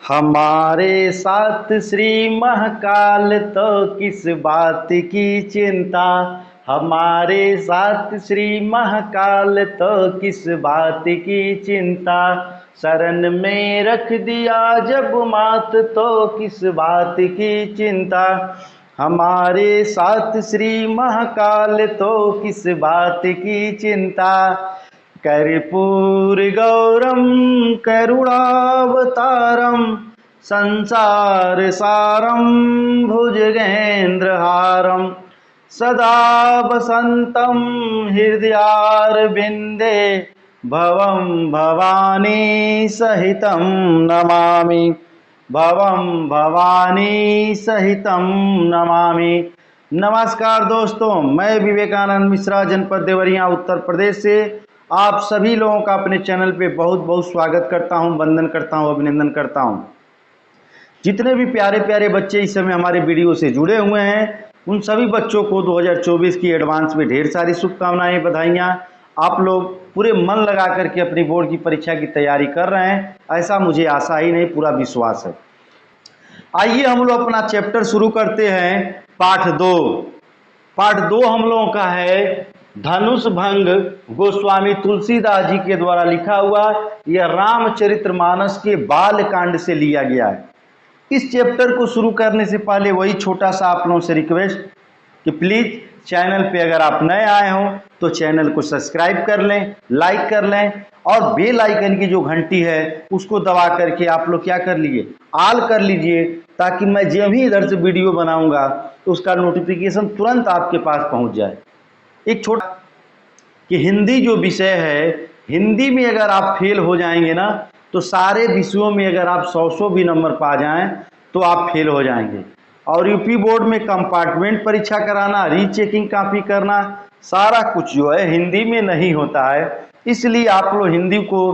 हमारे साथ श्री महाकाल तो किस बात की चिंता। हमारे साथ श्री महाकाल तो किस बात की चिंता। शरण में रख दिया जब मात तो किस बात की चिंता। हमारे साथ श्री महाकाल तो किस बात की चिंता। कर्पूर गौरम करुणावतारम संसार सारम भुजगेंद्रहारम सदा वसंतम हृदयारविंदे भवं भवानी सहितं नमामि। भवं भवानी सहितं नमामि। नमस्कार दोस्तों, मैं विवेकानंद मिश्रा, जनपद देवरिया, उत्तर प्रदेश से आप सभी लोगों का अपने चैनल पे बहुत बहुत स्वागत करता हूं, वंदन करता हूं, अभिनंदन करता हूं। जितने भी प्यारे प्यारे बच्चे इस समय हमारे वीडियो से जुड़े हुए हैं, उन सभी बच्चों को 2024 की एडवांस में ढेर सारी शुभकामनाएं, बधाइयाँ। आप लोग पूरे मन लगा करके अपनी बोर्ड की परीक्षा की तैयारी कर रहे हैं, ऐसा मुझे आशा ही नहीं, पूरा विश्वास है। आइए हम लोग अपना चैप्टर शुरू करते हैं। पाठ 2 हम लोगों का है धनुष भंग। गोस्वामी तुलसीदास जी के द्वारा लिखा हुआ यह रामचरितमानस के बाल कांड से लिया गया है। इस चैप्टर को शुरू करने से पहले वही छोटा सा आप लोगों से रिक्वेस्ट कि प्लीज चैनल पे अगर आप नए आए हो तो चैनल को सब्सक्राइब कर लें, लाइक कर लें और बेल आइकन की जो घंटी है उसको दबा करके आप लोग क्या कर लीजिए, ऑल कर लीजिए, ताकि मैं जब भी इधर से वीडियो बनाऊंगा तो उसका नोटिफिकेशन तुरंत आपके पास पहुंच जाए। एक छोटा कि हिंदी जो विषय है, हिंदी में अगर आप फेल हो जाएंगे ना तो सारे विषयों में अगर आप 100 भी नंबर पा जाएं तो आप फेल हो जाएंगे। और यूपी बोर्ड में कंपार्टमेंट परीक्षा कराना, रीचेकिंग कापी करना, सारा कुछ जो है हिंदी में नहीं होता है। इसलिए आप लोग हिंदी को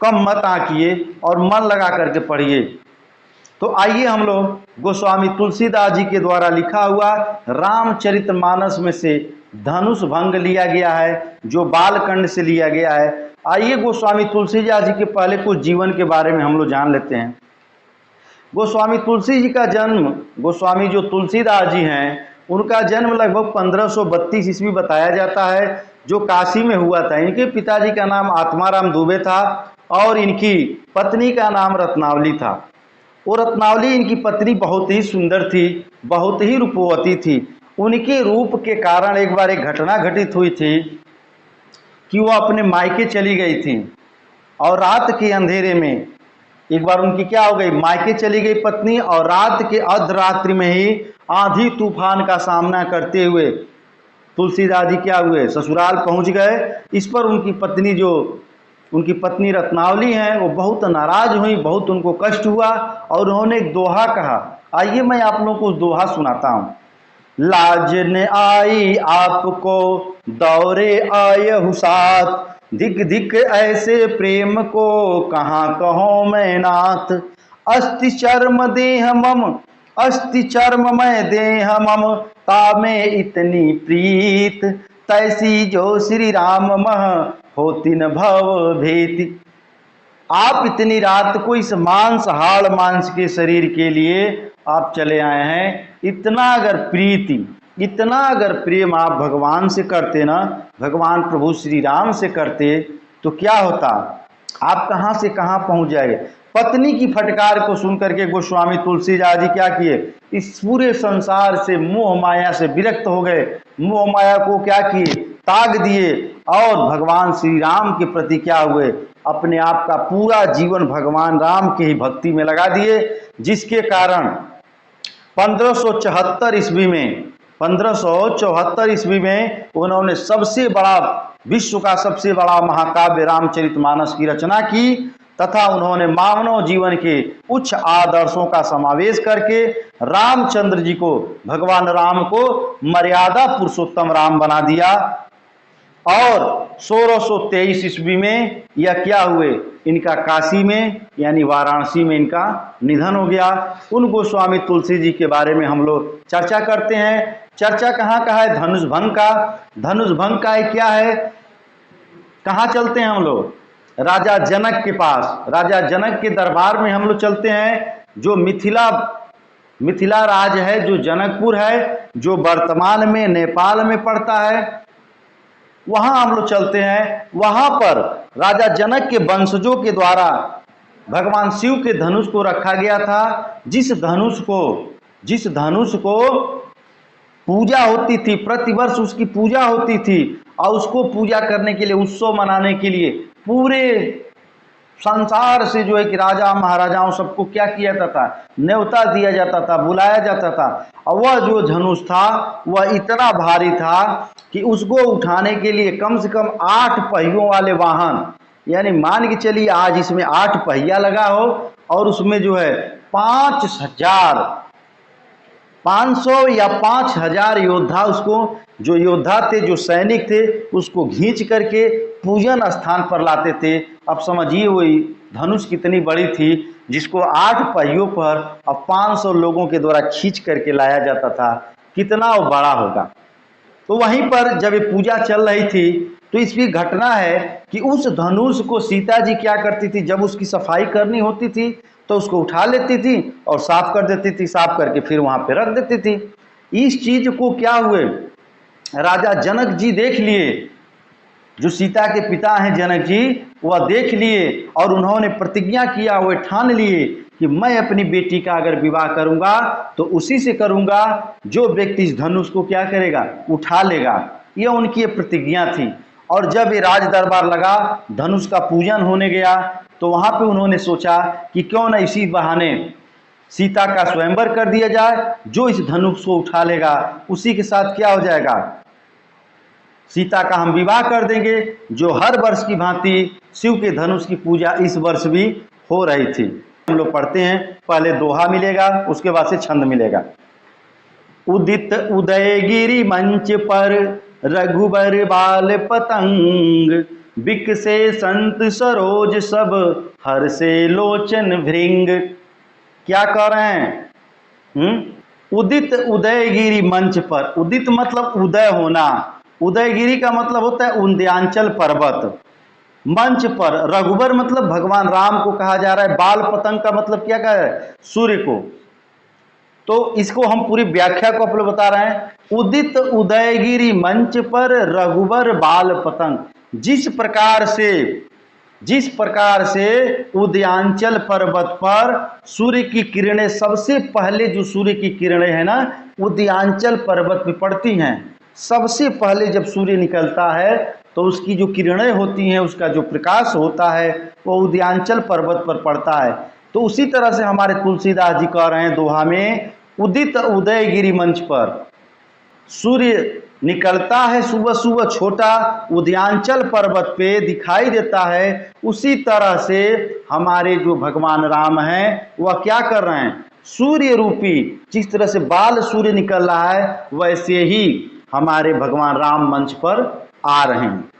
कम मत आंकिए और मन लगा करके पढ़िए। तो आइए हम लोग गोस्वामी तुलसीदास जी के द्वारा लिखा हुआ रामचरितमानस में से धनुष भंग लिया गया है, जो बालकांड से लिया गया है। आइए गोस्वामी तुलसीदास जी के पहले कुछ जीवन के बारे में हम लोग जान लेते हैं। गोस्वामी तुलसी जी का जन्म, गोस्वामी जो तुलसीदास जी हैं उनका जन्म लगभग 1532 ईस्वी बताया जाता है, जो काशी में हुआ था। इनके पिताजी का नाम आत्माराम दुबे था और इनकी पत्नी का नाम रत्नावली था। वो रत्नावली, इनकी पत्नी बहुत ही सुंदर थी, बहुत ही रूपवती थी। उनके रूप के कारण एक बार एक घटना घटित हुई थी कि वो अपने मायके चली गई थी और रात के अंधेरे में एक बार उनकी क्या हो गई, मायके चली गई पत्नी, और रात के अर्धरात्रि में ही आंधी तूफान का सामना करते हुए तुलसीदास जी क्या हुए, ससुराल पहुंच गए। इस पर उनकी पत्नी रत्नावली हैं वो बहुत नाराज हुई, बहुत उनको कष्ट हुआ और उन्होंने एक दोहा कहा। आइए मैं आप लोगों को उस दोहा सुनाता हूं। लाज ने आई आपको दौरे आयहु साथ, धिक धिक ऐसे प्रेम को कहाँ कहो मैं नाथ। अस्ति चर्म देह मम, अस्ति चर्म मैं देह मम, तामे इतनी प्रीत, तैसी जो श्री राम मह होती न भव भेति। आप इतनी रात को इस हाड़ मांस के शरीर के लिए आप चले आए हैं। इतना अगर प्रीति, इतना अगर प्रेम आप भगवान से करते ना, भगवान प्रभु श्री राम से करते तो क्या होता, आप कहां से कहां पहुंच जाए। पत्नी की फटकार को सुनकर के गोस्वामी तुलसीदास जी क्या किए, इस पूरे संसार से मोह माया से विरक्त हो गए, मोह माया को क्या किए, त्याग दिए और भगवान श्री राम के प्रति क्या हुए, अपने आप का पूरा जीवन भगवान राम की ही भक्ति में लगा दिए। जिसके कारण 1574 ईस्वी में उन्होंने सबसे बड़ा, विश्व का सबसे बड़ा महाकाव्य रामचरितमानस की रचना की तथा उन्होंने मानव जीवन के उच्च आदर्शों का समावेश करके रामचंद्र जी को, भगवान राम को मर्यादा पुरुषोत्तम राम बना दिया। और 1623 ईस्वी में यह क्या हुए, इनका काशी में यानी वाराणसी में इनका निधन हो गया। उन गोस्वामी तुलसी जी के बारे में हम लोग चर्चा करते हैं। चर्चा कहाँ का है, धनुष भंग का। धनुष भंग का क्या है, कहाँ चलते हैं हम लोग, राजा जनक के पास, राजा जनक के दरबार में हम लोग चलते हैं। जो मिथिला राज है, जो जनकपुर है, जो वर्तमान में नेपाल में पड़ता है, वहां हम लोग चलते हैं। वहां पर राजा जनक के वंशजों के द्वारा भगवान शिव के धनुष को रखा गया था। जिस धनुष को पूजा होती थी, प्रतिवर्ष उसकी पूजा होती थी, और उसको पूजा करने के लिए, उत्सव मनाने के लिए पूरे संसार से जो है कि राजा महाराजाओं सबको क्या किया जाता था, न्योता दिया जाता था, बुलाया जाता था। और वह जो धनुष था वह इतना भारी था कि उसको उठाने के लिए कम से कम 8 पहियों वाले वाहन, यानी मान के चलिए आज इसमें 8 पहिया लगा हो, और उसमें जो है 500 या 5000 योद्धा, उसको जो योद्धा थे, जो सैनिक थे, उसको खींच करके पूजन स्थान पर लाते थे। अब समझिए वही धनुष कितनी बड़ी थी, जिसको 8 पहियों पर अब 500 लोगों के द्वारा खींच करके लाया जाता था, कितना वो बड़ा होगा। तो वहीं पर जब ये पूजा चल रही थी तो इसकी घटना है कि उस धनुष को सीता जी क्या करती थी, जब उसकी सफाई करनी होती थी तो उसको उठा लेती थी और साफ कर देती थी, साफ करके फिर वहां पे रख देती थी। इस चीज को क्या हुए, राजा जनक जी देख लिए, जो सीता के पिता हैं जनक जी, वह देख लिए और उन्होंने प्रतिज्ञा किया, वे ठान लिए कि मैं अपनी बेटी का अगर विवाह करूंगा तो उसी से करूंगा जो व्यक्ति इस धनुष को क्या करेगा, उठा लेगा। यह उनकी प्रतिज्ञा थी। और जब ये राज दरबार लगा, धनुष का पूजन होने गया, तो वहां पे उन्होंने सोचा कि क्यों ना इसी बहाने सीता का स्वयंवर कर दिया जाए। जो इस धनुष को उठा लेगा उसी के साथ क्या हो जाएगा, सीता का हम विवाह कर देंगे। जो हर वर्ष की भांति शिव के धनुष की पूजा इस वर्ष भी हो रही थी। हम लोग पढ़ते हैं, पहले दोहा मिलेगा, उसके बाद से छंद मिलेगा। उदित उदयगिरि मंच पर रघुबर बाल पतंग, बिकसे संत सरोज सब हर्षे लोचन भृंग। क्या कह रहे हैं? उदित उदयगिरि मंच पर, उदित मतलब उदय होना, उदयगिरी का मतलब होता है उंदयांचल पर्वत। मंच पर, रघुबर मतलब भगवान राम को कहा जा रहा है, बाल पतंग का मतलब क्या कहा है, सूर्य को। तो इसको हम पूरी व्याख्या को आप लोग बता रहे हैं। उदित उदयगिरी मंच पर रघुबर बाल पतंग, जिस प्रकार से उदयांचल पर्वत पर सूर्य की किरणें, सबसे पहले जो सूर्य की किरणें है ना, उदयांचल पर्वत पे पड़ती हैं। सबसे पहले जब सूर्य निकलता है तो उसकी जो किरणें होती हैं, उसका जो प्रकाश होता है, वो उदयांचल पर्वत पर पड़ता है। तो उसी तरह से हमारे तुलसीदास जी कह रहे हैं दोहा में, उदित उदयगिरि मंच पर सूर्य निकलता है सुबह सुबह, छोटा उदयांचल पर्वत पे दिखाई देता है। उसी तरह से हमारे जो भगवान राम हैं वह क्या कर रहे हैं, सूर्य रूपी, जिस तरह से बाल सूर्य निकल रहा है वैसे ही हमारे भगवान राम मंच पर आ रहे हैं।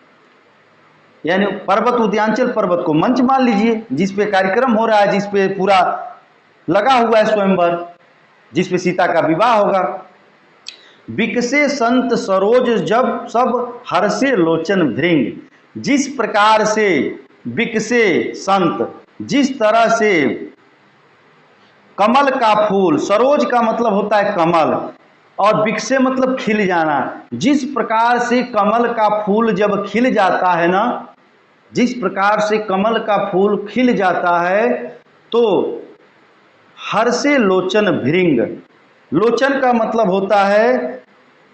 यानी पर्वत, उदयांचल पर्वत को मंच मान लीजिए, जिस पे कार्यक्रम हो रहा है, जिस पे पूरा लगा हुआ है स्वयंवर, जिस पे सीता का विवाह होगा। बिकसे संत सरोज जब सब हर्षे लोचन भृंग, जिस प्रकार से बिकसे संत, जिस तरह से कमल का फूल, सरोज का मतलब होता है कमल, और बिकसे मतलब खिल जाना। जिस प्रकार से कमल का फूल जब खिल जाता है ना, जिस प्रकार से कमल का फूल खिल जाता है, तो हर्षे लोचन भृंग, लोचन का मतलब होता है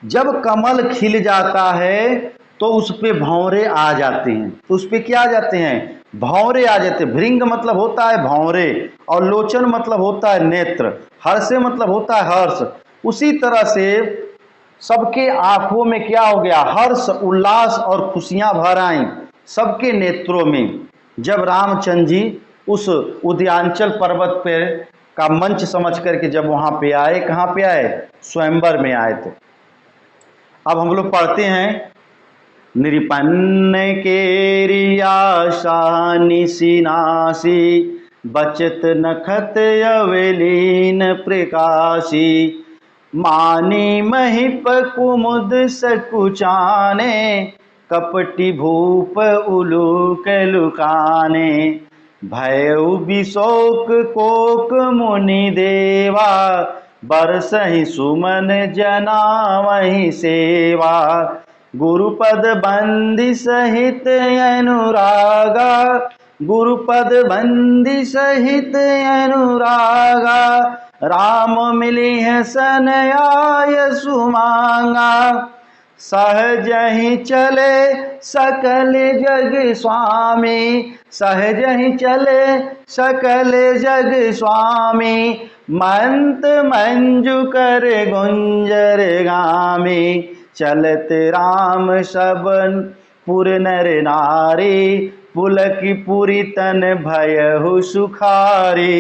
जब कमल खिल जाता है तो उस पे भंवरे आ जाते हैं। तो उस पे क्या आ जाते हैं, भंवरे आ जाते हैं। भृंग मतलब होता है भंवरे, और लोचन मतलब होता है नेत्र, हर्षे मतलब होता है हर्ष। उसी तरह से सबके आंखों में क्या हो गया, हर्ष, उल्लास और खुशियां भर आई सबके नेत्रों में, जब रामचंद्र जी उस उदयांचल पर्वत पे का मंच समझ करके जब वहां पे आए। कहाँ पे आए, स्वयंवर में आए थे। अब हम लोग पढ़ते हैं, निरपन्न के आशा निशिनासी, बचत नखत अवलीन प्रकाशी, मानी महिप कुमुद सकुचाने, कपटी भूप उलूक लुकाने। भयउ बिशोक कोक मुनि देवा, बरसहि सुमन जनावहि सेवा। गुरुपद बंदी सहित अनुरागा, गुरुपद बंदी सहित अनुरागा। राम मिली है सनयाय सुमांगा, सहज ही चले सकल जग स्वामी, सहज ही चले सकल जग स्वामी। मंत मंजु कर गुंजर गामी, चलत राम सबन पुर नर नारी। पुलकी पुरी तन भयहु सुखारी,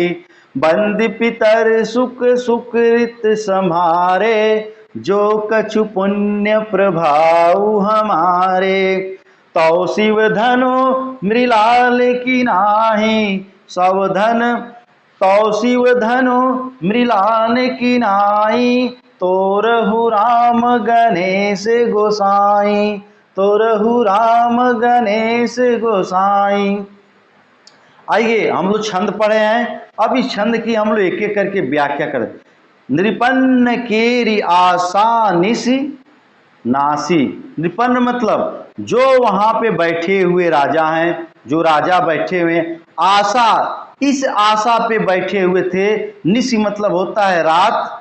बंदी पितर सुख सुकृत सम्हारे। जो कछु पुण्य प्रभाव हमारे, तौ शिव धनु मृलाल की नाही। सावधन तौ शिव धनु मृलाल की नाई। तोरहु राम गणेश गोसाई, तोरहु राम गणेश गोसाई। आइए हम लोग छंद पढ़े हैं, अब इस छंद की हम लोग एक एक करके व्याख्या करें। नृपन्न केरी आशा निशि नासी। नृपन्न मतलब जो वहां पे बैठे हुए राजा हैं, जो राजा बैठे हुए आशा, इस आशा पे बैठे हुए थे। निशि मतलब होता है रात,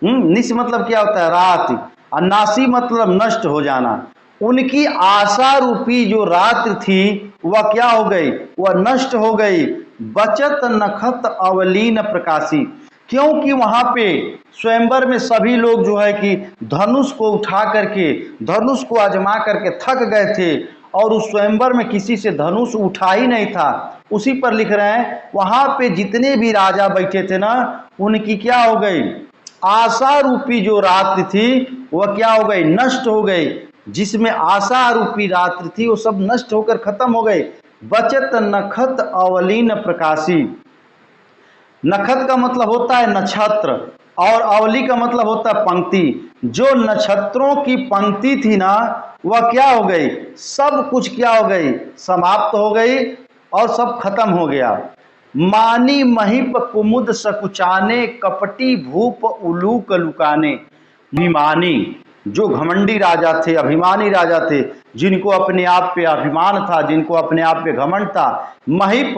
निशि मतलब क्या होता है रात, और नासी मतलब नष्ट हो जाना। उनकी आशा रूपी जो रात थी वह क्या हो गई, वह नष्ट हो गई। बचत नखत अवलीन प्रकाशी, क्योंकि वहां पे स्वयंवर में सभी लोग जो है कि धनुष को उठा करके, धनुष को आजमा करके थक गए थे, और उस स्वयंवर में किसी से धनुष उठा ही नहीं था। उसी पर लिख रहे हैं वहां पे जितने भी राजा बैठे थे ना, उनकी क्या हो गई, आशा रूपी जो रात्रि थी वह क्या हो गई, नष्ट हो गई। जिसमें आशा रूपी रात्रि थी वो सब नष्ट होकर खत्म हो गई। बचत नखत अवलीन प्रकाशी, नखत का मतलब होता है नक्षत्र, और अवली का मतलब होता है पंक्ति। जो नक्षत्रों की पंक्ति थी ना वह क्या हो गई, सब कुछ क्या हो गई, समाप्त हो गई और सब खत्म हो गया। मानी महिप कुमुद सकुचाने, कपटी भूप उलूक लुकाने। अभिमानी, जो घमंडी राजा थे, अभिमानी राजा थे, जिनको अपने आप पे अभिमान था, जिनको अपने आप पे घमंड था। महिप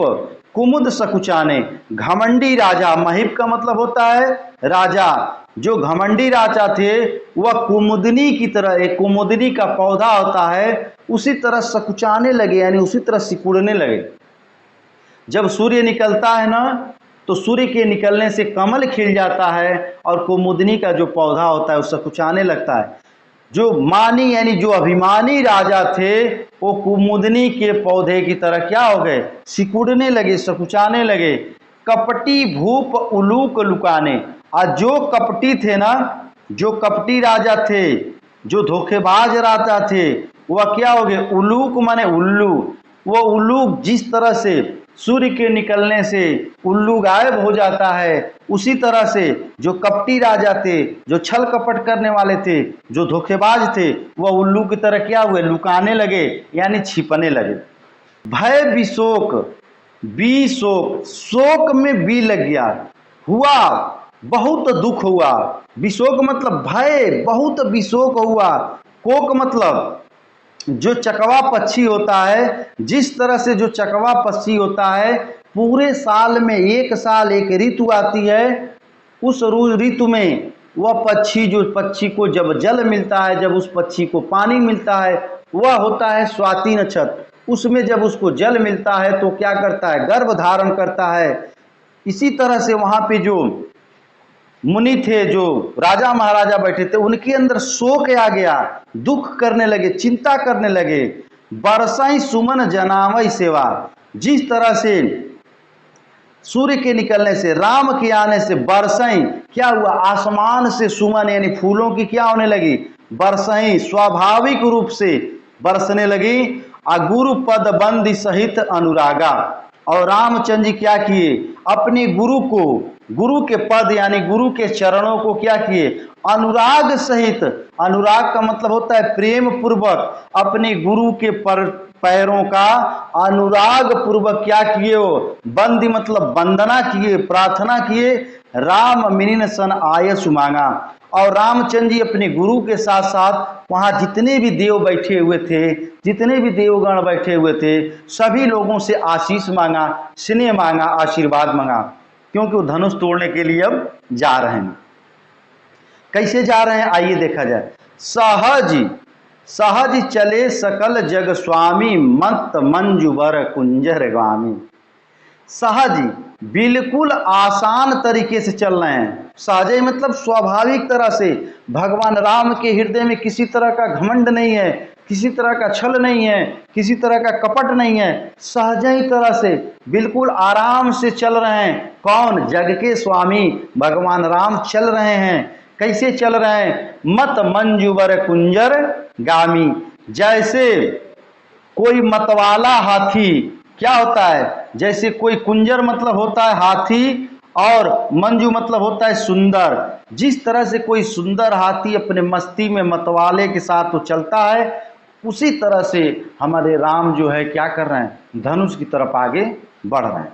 कुमुद सकुचाने, घमंडी राजा, महिप का मतलब होता है राजा। जो घमंडी राजा थे वह कुमुदनी की तरह, एक कुमुदनी का पौधा होता है उसी तरह सकुचाने लगे, यानी उसी तरह सिकुड़ने लगे। जब सूर्य निकलता है ना तो सूर्य के निकलने से कमल खिल जाता है और कुमुदनी का जो पौधा होता है वो सकुचाने लगता है। जो मानी यानी जो अभिमानी राजा थे वो कुमुदनी के पौधे की तरह क्या हो गए, सिकुड़ने लगे, सकुचाने लगे। कपटी भूप उलूक लुकाने, और जो कपटी थे ना, जो कपटी राजा थे, जो धोखेबाज राजा थे, वह क्या हो गए, उलूक माने उल्लू। वो उल्लू जिस तरह से सूर्य के निकलने से उल्लू गायब हो जाता है, उसी तरह से जो कपटी राजा थे, जो छल कपट करने वाले थे, जो धोखेबाज थे, वह उल्लू की तरह क्या हुए, लुकाने लगे, यानी छिपने लगे। भय विशोक, बी शोक, शोक में बी लग गया, हुआ बहुत दुख हुआ। विशोक मतलब भय, बहुत विशोक हुआ। कोक मतलब जो चकवा पक्षी होता है, जिस तरह से जो चकवा पक्षी होता है पूरे साल में एक साल एक ऋतु आती है, उस ऋतु में वह पक्षी, जो पक्षी को जब जल मिलता है, जब उस पक्षी को पानी मिलता है, वह होता है स्वाति नक्षत्र। उसमें जब उसको जल मिलता है तो क्या करता है, गर्भ धारण करता है। इसी तरह से वहां पे जो मुनि थे, जो राजा महाराजा बैठे थे, उनके अंदर शोक आ गया, दुख करने लगे, चिंता करने लगे। बरसाई सुमन जनावई सेवा, जिस तरह से सूर्य के निकलने से, राम के आने से बरसाई क्या हुआ, आसमान से सुमन यानी फूलों की क्या होने लगी, बरसाई स्वाभाविक रूप से बरसने लगी। गुरु पद बंदी सहित अनुरागा, और रामचंद्र जी क्या किए, अपने गुरु को, गुरु के पद यानी गुरु के चरणों को क्या किए, अनुराग सहित, अनुराग का मतलब होता है प्रेम पूर्वक, अपने गुरु के पैरों का अनुराग पूर्वक क्या किए, हो बंदी मतलब वंदना किए, प्रार्थना किए, राम मिलिन सन आयस मांगा। और रामचंद्र जी अपने गुरु के साथ साथ वहां जितने भी देव बैठे हुए थे, जितने भी देवगण बैठे हुए थे, सभी लोगों से आशीष मांगा, स्नेह मांगा, आशीर्वाद मांगा, क्योंकि वो धनुष तोड़ने के लिए अब जा रहे हैं। कैसे जा रहे हैं आइए देखा जाए। सहज सहज चले सकल जग स्वामी, मत मंजुबर कुंजर गामी। सहज बिल्कुल आसान तरीके से चल रहे हैं। सहज मतलब स्वाभाविक तरह से, भगवान राम के हृदय में किसी तरह का घमंड नहीं है, किसी तरह का छल नहीं है, किसी तरह का कपट नहीं है, सहज ही तरह से बिल्कुल आराम से चल रहे हैं। कौन? जग के स्वामी भगवान राम चल रहे हैं। कैसे चल रहे हैं? मत मंजुवर कुंजर गामी, जैसे कोई मतवाला हाथी, क्या होता है, जैसे कोई कुंजर मतलब होता है हाथी, और मंजू मतलब होता है सुंदर। जिस तरह से कोई सुंदर हाथी अपने मस्ती में मतवाले के साथ तो चलता है, उसी तरह से हमारे राम जो है क्या कर रहे हैं, धनुष की तरफ आगे बढ़ रहे हैं।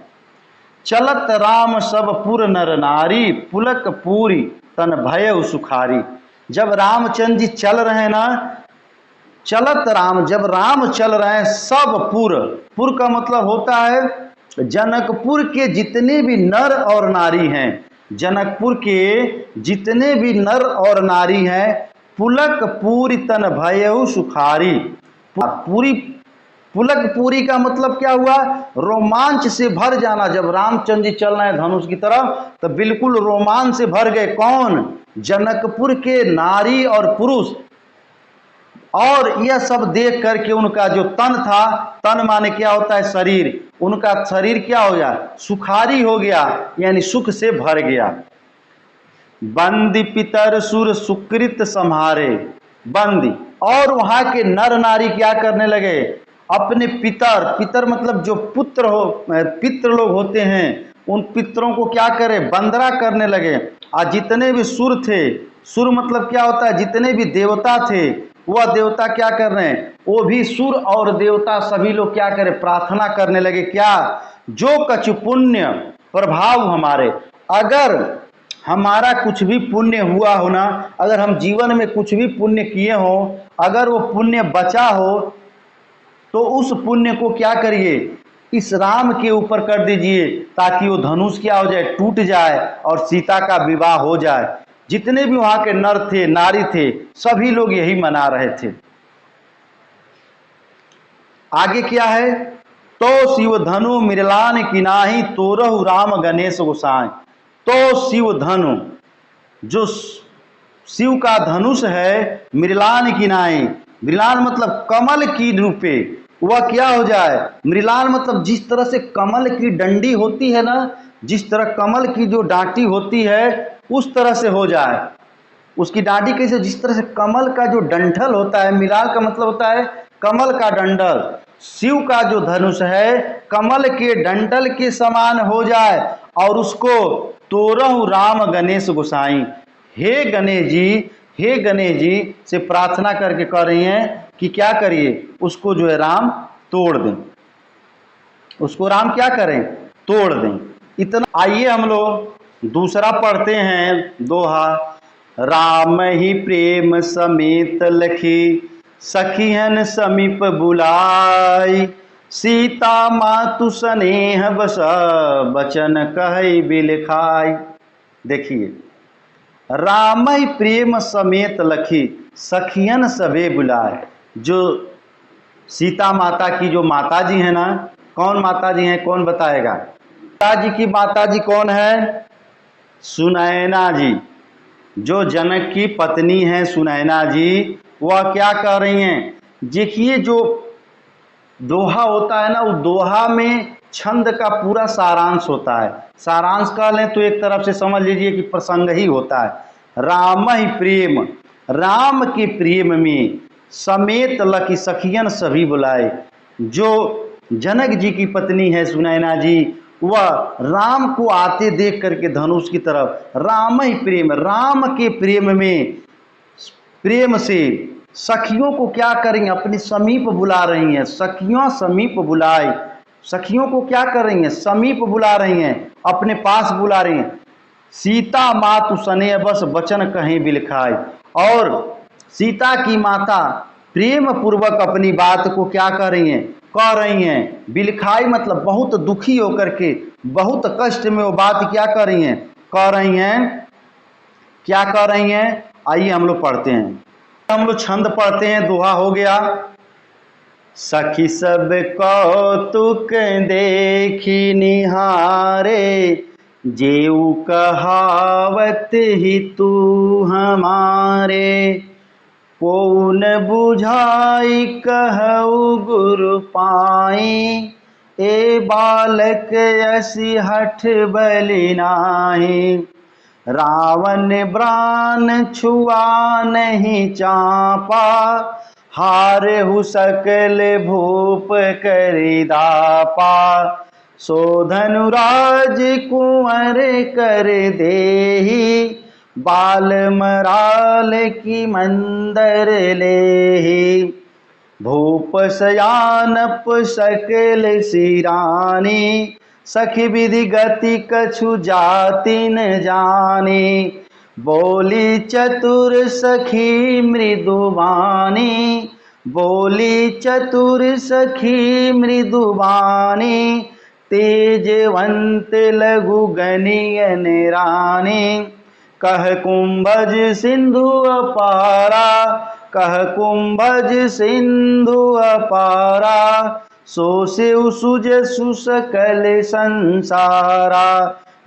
चलत राम सब पुर नर नारी, पुलक पूरी तन भय सुखारी। जब रामचंद्र जी चल रहे हैं ना, चलत राम, जब राम चल रहे हैं, सब पुर, पुर का मतलब होता है जनकपुर के जितने भी नर और नारी हैं, जनकपुर के जितने भी नर और नारी हैं, पुलक पूरी तन भयउ सुखारी। पूरी, पुलक पूरी का मतलब क्या हुआ, रोमांच से भर जाना। जब रामचंद्र जी चल रहे हैं धनुष की तरफ तो बिल्कुल रोमांच से भर गए। कौन? जनकपुर के नारी और पुरुष। और यह सब देख करके उनका जो तन था, तन माने क्या होता है शरीर, उनका शरीर क्या हो गया, सुखारी हो गया, यानी सुख से भर गया। बंदी पितर सुर सुकृत संहारे, बंदी, और वहां के नर नारी क्या करने लगे, अपने पितर, पितर मतलब जो पुत्र हो, पितृ लोग होते हैं, उन पितरों को क्या करे, बंदरा करने लगे। और जितने भी सुर थे, सुर मतलब क्या होता है, जितने भी देवता थे, वह देवता क्या कर रहे हैं, वो भी सुर और देवता सभी लोग क्या करें, प्रार्थना करने लगे। क्या? जो कछु पुण्य प्रभाव हमारे, अगर हमारा कुछ भी पुण्य हुआ हो ना, अगर हम जीवन में कुछ भी पुण्य किए हो, अगर वो पुण्य बचा हो तो उस पुण्य को क्या करिए, इस राम के ऊपर कर दीजिए, ताकि वो धनुष क्या हो जाए, टूट जाए और सीता का विवाह हो जाए। जितने भी वहां के नर थे, नारी थे, सभी लोग यही मना रहे थे। आगे क्या है, तो शिव धनु मृलान किनाही, तोरहु राम गणेश गोसाई। तो शिव धनु, जो शिव का धनुष है, मृलान किनाही, मृलान मतलब कमल की रूपे, वह क्या हो जाए, मृलान मतलब जिस तरह से कमल की डंडी होती है ना, जिस तरह कमल की जो डांटी होती है उस तरह से हो जाए। उसकी डांडी कैसे, जिस तरह से कमल का जो डंठल होता है, मृलाल का मतलब होता है कमल का डंडल, शिव का जो धनुष है कमल के डंडल के समान हो जाए, और उसको तोरहु राम गणेश गोसाई, हे गणेश जी, हे गणेश जी से प्रार्थना करके कह रही हैं कि क्या करिए, उसको जो है राम तोड़ दें, उसको राम क्या करें, तोड़ दें। इतना। आइए हम लोग दूसरा पढ़ते हैं दोहा। राम ही प्रेम समेत लखी, सखियन समीप बुलाई, सीता मातु स्नेह बस, बचन कहि बिलखाई। देखिए, राम ही प्रेम समेत लखी, सखियन सभे बुलाए। जो सीता माता की जो माता जी है ना, कौन माता जी हैं, कौन बताएगा? सीता जी की माता जी कौन है? सुनैना जी। जो जनक की पत्नी है सुनैना जी, वह क्या कर रही हैं, देखिए जो दोहा होता है ना, उस दोहा में छंद का पूरा सारांश होता है। सारांश कह लें तो एक तरफ से समझ लीजिए कि प्रसंग ही होता है। राम ही प्रेम, राम के प्रेम में समेत लखी सखियन सभी बुलाए। जो जनक जी की पत्नी है सुनैना जी, वह राम को आते देख करके धनुष की तरफ, राम ही प्रेम, राम के प्रेम में, प्रेम से सखियों को क्या करेंगे, अपने समीप बुला रही हैं। सखियों समीप बुलाए, सखियों को क्या कर रही हैं, समीप बुला रही हैं, अपने पास बुला रही हैं। सीता मातु सने बस वचन कहीं बिलखाए, और सीता की माता प्रेम पूर्वक अपनी बात को क्या कर रही हैं, कह रही हैं। बिलखाई मतलब बहुत दुखी होकर के, बहुत कष्ट में वो बात क्या कर रही हैं, कह रही हैं। क्या कह रही हैं, आइए हम लोग पढ़ते हैं, हम लोग छंद पढ़ते हैं। दोहा हो गया। सखी सब कौतुक देखी निहारे, जेऊ कहावत ही तू हमारे, को न बुझाई कहु गुरु पाई, ए बालक यसी हठ बलि नाहि, रावण प्राण छुआ नहीं चापा, हारहु सकल भूप करि दापा, सो धनुराज कुंवर कर देहि, बाल मराल की मंदर लेहि, भूप सयानप सकल सिरानी, सखी विधि गति कछु जाति न जानी, बोली चतुर सखी मृदुवानी, बोली चतुर सखी मृदुवानी, तेजवंत लघु गनियन रानी, कह कुंभज सिंधु अपारा, कह कुंभज सिंधु अपारा, सो शिव सुज सुसकल संसारा,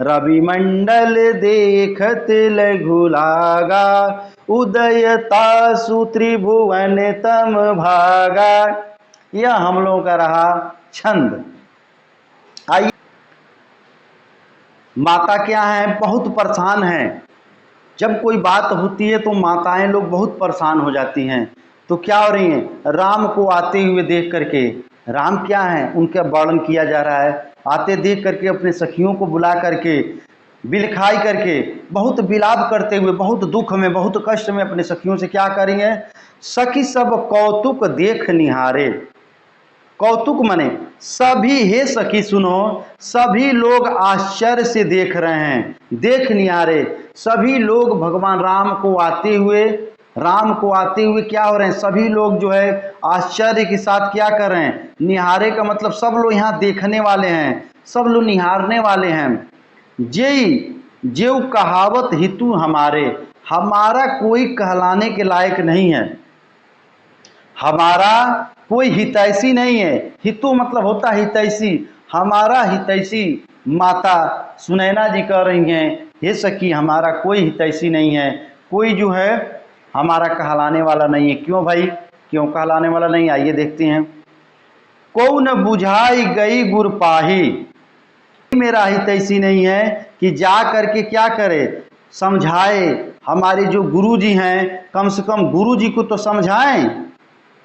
रवि मंडल देखत लघु लागा, उदयता सुत्रिभुवन तम भागा। यह हम लोगों का रहा छंद। आइए, माता क्या है, बहुत परेशान है। जब कोई बात होती है तो माताएं लोग बहुत परेशान हो जाती हैं। तो क्या हो रही हैं, राम को आते हुए देख करके, राम क्या है उनका वर्णन किया जा रहा है, आते देख करके अपने सखियों को बुला करके, बिलखाई करके, बहुत विलाप करते हुए, बहुत दुख में, बहुत कष्ट में अपने सखियों से क्या करेंगे, सखी सब कौतुक देख निहारे। कौतुक मने सभी, हे सखी सुनो, सभी लोग आश्चर्य से देख रहे हैं, देख निहारे। सभी लोग भगवान राम को आते हुए, राम को आते हुए क्या हो रहे हैं, सभी लोग जो है आश्चर्य के साथ क्या कर रहे हैं, निहारे का मतलब सब लोग यहाँ देखने वाले हैं, सब लोग निहारने वाले हैं। जेई जेऊ कहावत हितु हमारे, हमारा कोई कहलाने के लायक नहीं है, हमारा कोई हितैषी नहीं है। हितु मतलब होता है हितैषी, हमारा हितैषी माता सुनैना जी कह रही हैं, हे सखी हमारा कोई हितैषी नहीं है, कोई जो है हमारा कहलाने वाला नहीं है। क्यों भाई, क्यों कहलाने वाला नहीं, आइए देखते हैं। को न बुझाई गई गुर पाही, मेरा हितैषी नहीं है कि जा करके क्या करे, समझाए। हमारे जो गुरु जी हैं, कम से कम गुरु जी को तो समझाएं,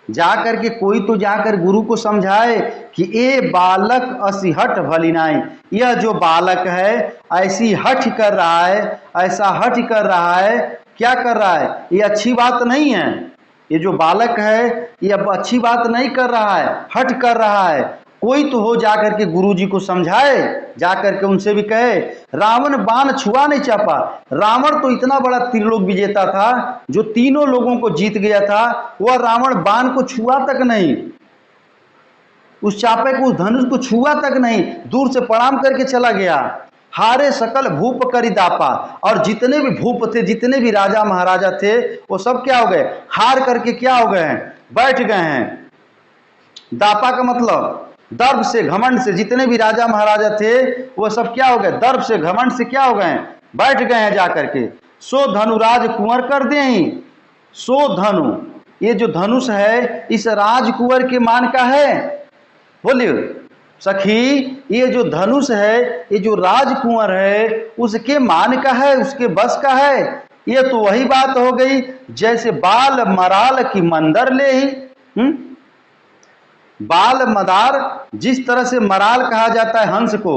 जा करके कोई तो जाकर गुरु को समझाए कि ए बालक असी हठ भलिनाई, यह जो बालक है ऐसी हठ कर रहा है, ऐसा हठ कर रहा है, क्या कर रहा है, ये अच्छी बात नहीं है। ये जो बालक है ये अब अच्छी बात नहीं कर रहा है, हठ कर रहा है। कोई तो हो जाकर के गुरु जी को समझाए, जाकर के उनसे भी कहे। रावण बाण छुआ नहीं चापा, रावण तो इतना बड़ा त्रिलोक विजेता था जो तीनों लोगों को जीत गया था, वह रावण बाण को छुआ तक नहीं, उस चापे को, उस धनुष को छुआ तक नहीं, दूर से प्रणाम करके चला गया। हारे सकल भूप करी दापा, और जितने भी भूप थे, जितने भी राजा महाराजा थे, वो सब क्या हो गए, हार करके क्या हो गए हैं, बैठ गए हैं। दापा का मतलब दर्भ से, घमंड से, जितने भी राजा महाराजा थे वो सब क्या हो गए, दर्भ से, घमंड से क्या हो गए, बैठ गए हैं जाकर के। सो धनुराज कुंवर कर दें, सो धनु, ये जो धनुष है इस राजकुंवर के मान का है। बोलिए सखी, ये जो धनुष है, ये जो राजकुंवर है उसके मान का है, उसके बस का है। ये तो वही बात हो गई जैसे बाल मराल की मंदर ले ही, बाल मदार, जिस तरह से मराल कहा जाता है हंस को,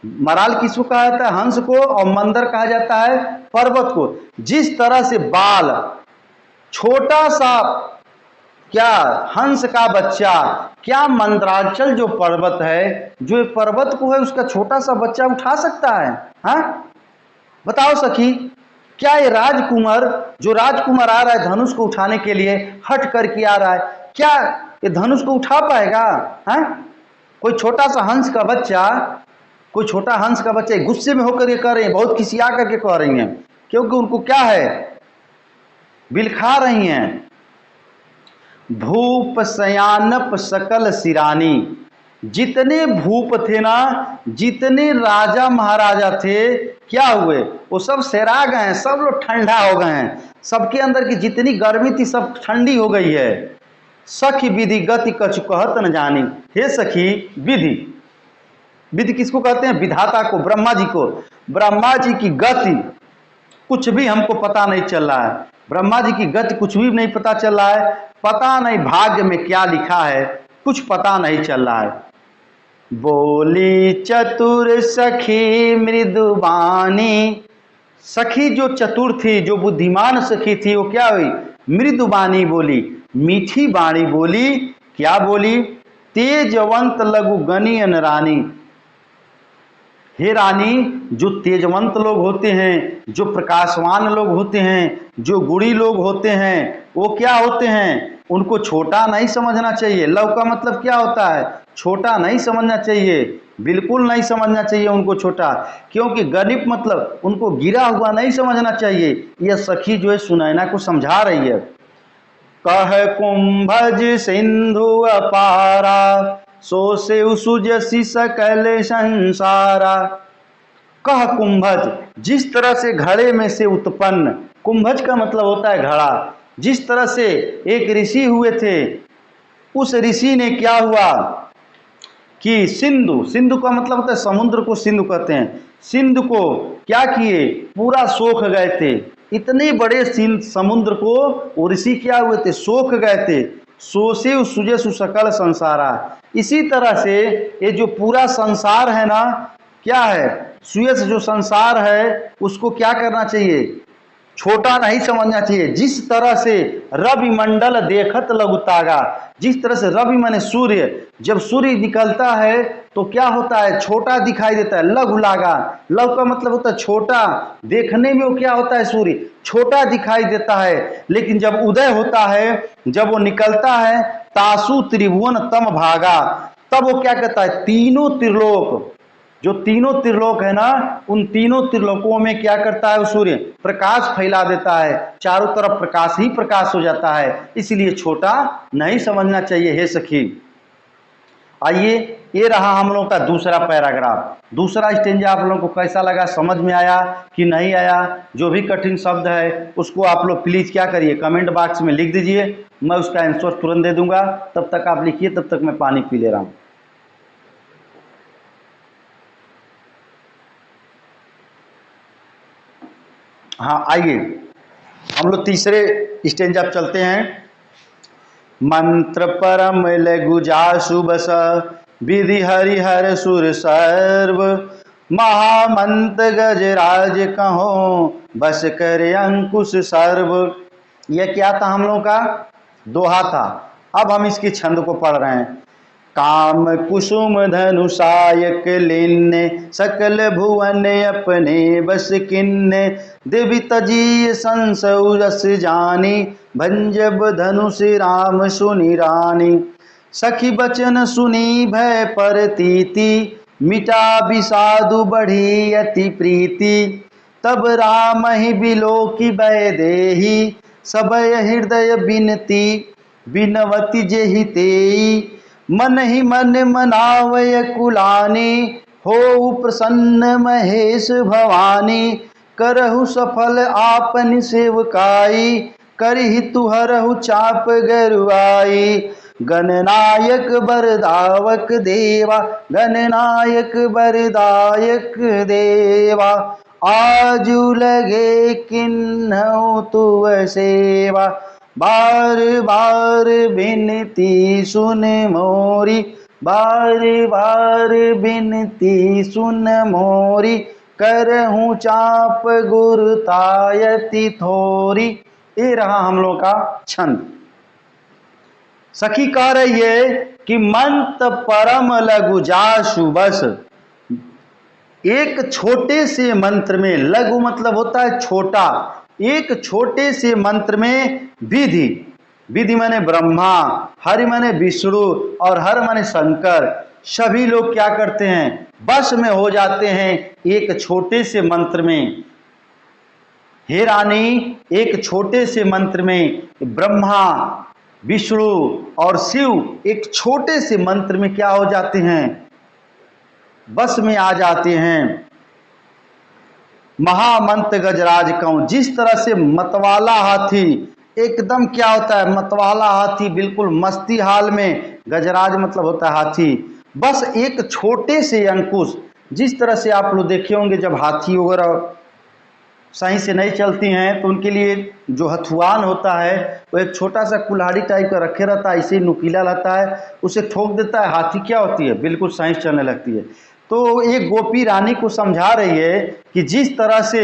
मराल किसको कहा जाता है? हंस को, और मंदर कहा जाता है पर्वत को। जिस तरह से बाल, छोटा सा क्या हंस का बच्चा, क्या मंदराचल जो पर्वत है, जो पर्वत को है उसका छोटा सा बच्चा उठा सकता है? हाँ बताओ सखी, क्या ये राजकुमार, जो राजकुमार आ रहा है धनुष को उठाने के लिए, हट करके आ रहा है, क्या ये धनुष को उठा पाएगा? हाँ कोई छोटा सा हंस का बच्चा, कोई छोटा हंस का बच्चा गुस्से में होकर ये कह रहे हैं, बहुत खिसिया करके कह रही हैं, क्योंकि उनको क्या है, बिलखा रही हैं। भूप सयानप सकल सिरानी, जितने भूप थे ना, जितने राजा महाराजा थे, क्या हुए, वो सब सेरा गए हैं, सब लोग ठंडा हो गए हैं, सबके अंदर की जितनी गर्मी थी सब ठंडी हो गई है। सखी विधि गति कछु कहत न जानी, हे सखी विधि, विधि किसको कहते हैं? विधाता को, ब्रह्मा जी को। ब्रह्मा जी की गति कुछ भी हमको पता नहीं चल रहा है, ब्रह्मा जी की गति कुछ भी नहीं पता चल रहा है, पता नहीं भाग्य में क्या लिखा है, कुछ पता नहीं चल रहा है। बोली चतुर सखी मृदुबानी, सखी जो चतुर थी, जो बुद्धिमान सखी थी, वो क्या हुई? मृदुबानी बोली, मीठी बाणी बोली। क्या बोली? तेजवंत लघु गणियन रानी, हे रानी, जो तेजवंत लोग होते हैं, जो प्रकाशवान लोग होते हैं, जो गुणी लोग होते हैं, वो क्या होते हैं? उनको छोटा नहीं समझना चाहिए। लव का मतलब क्या होता है? छोटा नहीं समझना चाहिए, बिल्कुल नहीं समझना चाहिए उनको छोटा, क्योंकि गणित मतलब उनको गिरा हुआ नहीं समझना चाहिए। यह सखी जो है सुनैना को समझा रही है। कह कुंभज सिंधु अपारा, सो से सुजसी सकल संसारा। कह कुंभज, जिस तरह से घड़े में से उत्पन्न, कुंभज का मतलब होता है घड़ा, जिस तरह से एक ऋषि हुए थे, उस ऋषि ने क्या हुआ कि सिंधु, सिंधु का मतलब होता है समुद्र को सिंधु कहते हैं, सिंधु को क्या किए? पूरा सोख गए थे। इतने बड़े समुद्र को वो ऋषि क्या हुए थे? सोख गए थे। सोसे सुजे सुसकल संसारा, इसी तरह से ये जो पूरा संसार है ना, क्या है? सुयस जो संसार है उसको क्या करना चाहिए? छोटा नहीं समझना चाहिए। जिस तरह से रवि मंडल देखत लघुतागा, जिस तरह से रवि माने सूर्य, जब सूर्य निकलता है तो क्या होता है? छोटा दिखाई देता है, लघु लागा। लघु का मतलब होता है छोटा, देखने में वो क्या होता है? सूर्य छोटा दिखाई देता है, लेकिन जब उदय होता है, जब वो निकलता है, तासु त्रिभुवन तम भागा, तब वो क्या कहता है? तीनों त्रिलोक, जो तीनों त्रिलोक है ना, उन तीनों त्रिलोकों में क्या करता है? सूर्य प्रकाश फैला देता है, चारों तरफ प्रकाश ही प्रकाश हो जाता है, इसलिए छोटा नहीं समझना चाहिए। हे सखी, आइए, ये रहा हम लोगों का दूसरा पैराग्राफ, दूसरा स्टेंजा। आप लोगों को कैसा लगा? समझ में आया कि नहीं आया? जो भी कठिन शब्द है उसको आप लोग प्लीज क्या करिए, कमेंट बॉक्स में लिख दीजिए, मैं उसका आंसर तुरंत दे दूंगा। तब तक आप लिखिए, तब तक मैं पानी पी ले रहा हूँ। हाँ आइए, हम लोग तीसरे स्टेंज आप चलते हैं। मंत्र परम लघु जासु बस, विधि हरिहर सुर सर्व, महामंत्र गजराज कहो, बस करे अंकुश सर्व। यह क्या था? हम लोगों का दोहा था। अब हम इसकी छंद को पढ़ रहे हैं। काम कुसुम धनुषायक लिन्ने, सकल भुवन अपने बस किन्ने, देवी तजी संसौ रस जानी, भंजब धनुष राम सुनि रानी। सखी बचन सुनी भय परतीति, मिटा विषादु बढ़ी अति प्रीति। तब राम ही बिलो की भय देही, सबय हृदय बिनती, बिनवती जेहि तेई। मन ही मन मनावय कुलानी, हो प्रसन्न महेश भवानी। करहु सफल आपन सेवकाई, करहि तुहरहु चाप गरुआई। गणनायक बरदावक देवा, गणनायक बरदायक देवा। आजू लगे किन्हु तुअ सेवा, बार बार बिनती सुन मोरी, बार बार बिनती सुन मोरी, करहूं चाप गुरतायति थोरी। ये रहा हम लोग का छंद। सखी कह रही है कि मंत परम लघु जासु बस। एक छोटे से मंत्र में, लघु मतलब होता है छोटा, एक छोटे से मंत्र में विधि, विधि माने ब्रह्मा, हरि माने विष्णु और हर माने शंकर, सभी लोग क्या करते हैं, बस में हो जाते हैं एक छोटे से मंत्र में। हे रानी, एक छोटे से मंत्र में ब्रह्मा, विष्णु और शिव एक छोटे से मंत्र में क्या हो जाते हैं, बस में आ जाते हैं। महामंत गजराज कहूं, जिस तरह से मतवाला हाथी एकदम क्या होता है, मतवाला हाथी बिल्कुल मस्ती हाल में, गजराज मतलब होता है हाथी। बस एक छोटे से अंकुश, जिस तरह से आप लोग देखे होंगे जब हाथी वगैरह सही से नहीं चलती हैं तो उनके लिए जो हथुआन होता है वो एक छोटा सा कुल्हाड़ी टाइप का रखे रहता है, इसे नुकीला रहता है, उसे ठोक देता है, हाथी क्या होती है, बिल्कुल सही चलने लगती है। तो एक गोपी रानी को समझा रही है कि जिस तरह से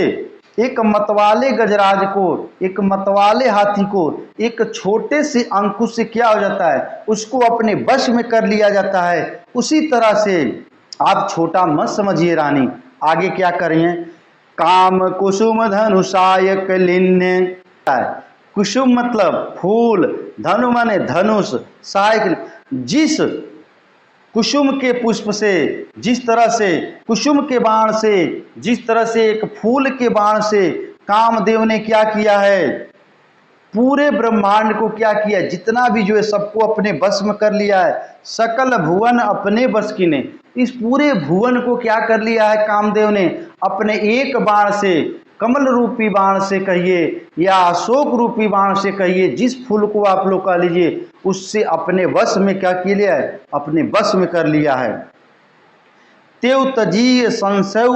एक मतवाले गजराज को, एक मतवाले हाथी को एक छोटे से अंकुश से क्या हो जाता है, उसको अपने वश में कर लिया जाता है, उसी तरह से आप छोटा मत समझिए रानी। आगे क्या करें, काम कुसुम धनुषाय कलिन्य, कुसुम मतलब फूल, धनु माने धनुष, सायक जिस कुसुम के पुष्प से, जिस तरह से कुसुम के बाण से, जिस तरह से एक फूल के बाण से कामदेव ने क्या किया है, पूरे ब्रह्मांड को क्या किया, जितना भी जो है सबको अपने बस में कर लिया है। सकल भुवन अपने बस की ने, इस पूरे भुवन को क्या कर लिया है कामदेव ने अपने एक बाण से, कमल रूपी बाण से कहिए या अशोक रूपी बाण से कहिए, जिस फूल को आप लोग कह लीजिए, उससे अपने वश में क्या किया लिया है, अपने वश में कर लिया है। तेव तजीय संशय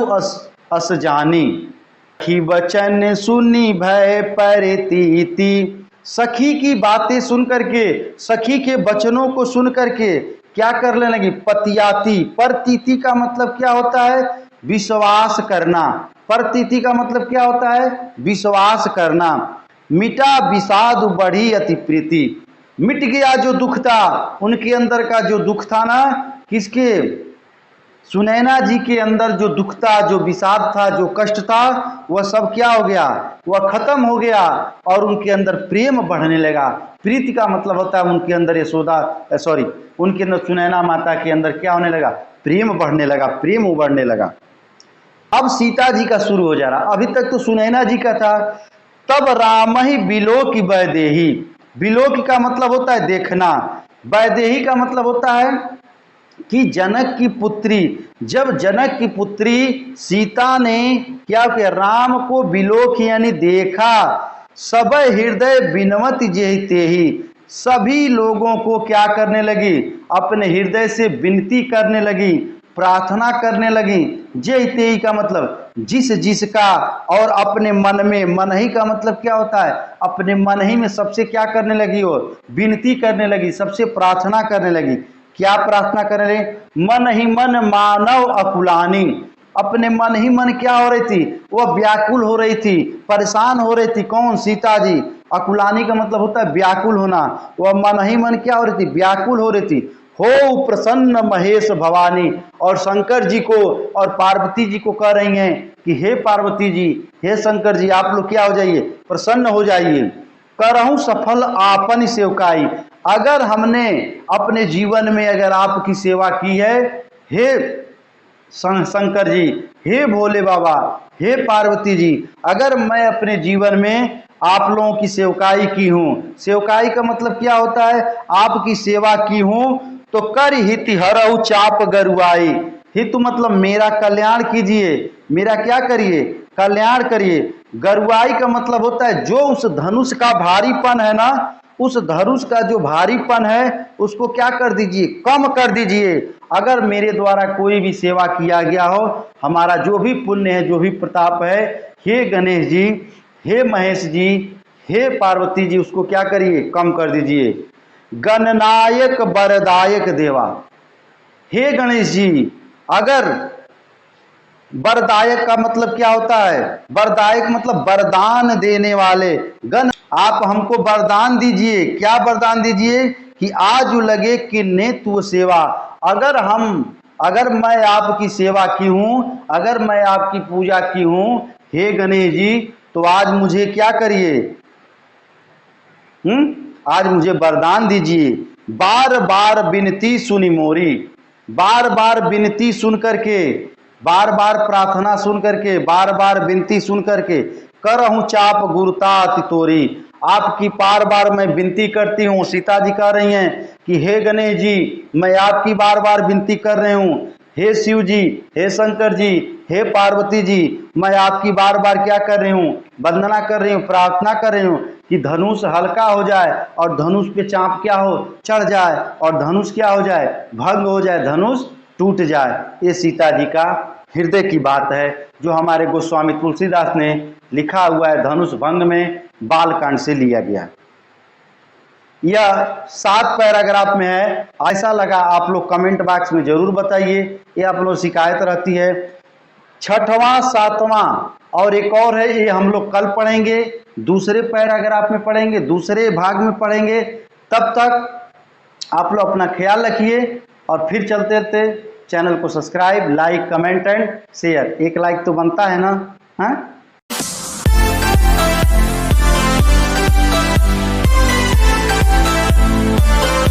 अस जानी, सखी वचन सुनी भय परितीति। सखी की बातें सुन करके, सखी के वचनों को सुन करके क्या करने लगी, पतियाती। परतीति का मतलब क्या होता है, विश्वास करना। परतीति का मतलब क्या होता है, विश्वास करना। मिटा विषाद बढ़ी अति प्रीति, मिट गया जो दुख था, उनके अंदर का जो दुख था ना, किसके, सुनैना जी के अंदर जो दुख था, जो विषाद था, जो कष्ट था, वह सब क्या हो गया, वह खत्म हो गया और उनके अंदर प्रेम बढ़ने लगा। प्रीति का मतलब होता है उनके अंदर यशोदा, सॉरी, उनके अंदर सुनैना माता के अंदर क्या होने लगा, प्रेम बढ़ने लगा, प्रेम उभरने लगा। अब सीता जी का शुरू हो जा रहा, अभी तक तो सुनैना जी का था। तब राम ही बिलोकी वैदेही, बिलोकी का मतलब होता है देखना, वैदेही का मतलब होता है कि जनक की पुत्री, जब जनक की पुत्री सीता ने क्या किया, राम को बिलोक यानी देखा, सब हृदय बिनवत जेते ही, सभी लोगों को क्या करने लगी, अपने हृदय से विनती करने लगी, प्रार्थना करने लगी। जेते ही का मतलब जिस जिसका, और अपने मन में, मन ही का मतलब क्या होता है, अपने मन ही में सबसे क्या करने लगी, वो विनती करने लगी, सबसे प्रार्थना करने लगी। क्या प्रार्थना कर रहे, मन ही मन मानव अकुलानी, अपने मन ही मन क्या हो रही थी, वह व्याकुल हो रही थी, परेशान हो रही थी। कौन, सीता जी। अकुलानी का मतलब होता है व्याकुल होना, वह मन ही मन क्या हो रही थी, व्याकुल हो रही थी। हो प्रसन्न महेश भवानी, और शंकर जी को और पार्वती जी को कह रही हैं कि हे पार्वती जी, हे शंकर जी, आप लोग क्या हो जाइए, प्रसन्न हो जाइए। करहूं सफल आपन सेवकाई, अगर हमने अपने जीवन में अगर आपकी सेवा की है, हे शंकर जी, हे भोले बाबा, हे पार्वती जी, अगर मैं अपने जीवन में आप लोगों की सेवकाई की हूँ, सेवकाई का मतलब क्या होता है, आपकी सेवा की हूँ, तो कर हित हरऊ चाप गरुआई। हित मतलब मेरा कल्याण कीजिए, मेरा क्या करिए, कल्याण करिए। गरुआई का मतलब होता है जो उस धनुष का भारीपन है ना, उस धनुष का जो भारीपन है उसको क्या कर दीजिए, कम कर दीजिए। अगर मेरे द्वारा कोई भी सेवा किया गया हो, हमारा जो भी पुण्य है, जो भी प्रताप है, हे गणेश जी, हे महेश जी, हे पार्वती जी उसको क्या करिए, कम कर दीजिए। गणनायक वरदायक देवा, हे गणेश जी, अगर वरदायक का मतलब क्या होता है, वरदायक मतलब वरदान देने वाले। गण, आप हमको वरदान दीजिए। क्या वरदान दीजिए कि आज लगे कि नेतु सेवा, अगर मैं आपकी सेवा की हूं, अगर मैं आपकी पूजा की हूं हे गणेश जी, तो आज मुझे क्या करिए, आज मुझे वरदान दीजिए। बार बार विनती सुनी मोरी, बार बार विनती सुन करके, बार बार प्रार्थना सुन करके, बार बार विनती सुन करके, करहूं चाप गुरुता तोरी, आपकी बार बार मैं विनती करती हूँ। सीता जी कह रही हैं कि हे गणेश जी, मैं आपकी बार बार विनती कर रही हूँ। हे शिव जी, हे शंकर जी, हे पार्वती जी, मैं आपकी बार बार क्या कर रही हूँ, वंदना कर रही हूँ, प्रार्थना कर रही हूँ कि धनुष हल्का हो जाए और धनुष पे चांप क्या हो, चढ़ जाए, और धनुष क्या हो जाए, भंग हो जाए, धनुष टूट जाए। ये सीता जी का हृदय की बात है जो हमारे गोस्वामी तुलसीदास ने लिखा हुआ है, धनुष भंग में बालकांड से लिया गया। यह 7 पैराग्राफ में है। ऐसा लगा आप लोग कमेंट बॉक्स में जरूर बताइए, ये आप लोग शिकायत रहती है। 6वां 7वां और एक और है, ये हम लोग कल पढ़ेंगे, दूसरे पैराग्राफ में पढ़ेंगे, दूसरे भाग में पढ़ेंगे। तब तक आप लोग अपना ख्याल रखिए और फिर चलते रहते। चैनल को subscribe, like, comment and share. एक लाइक तो बनता है ना, हाँ?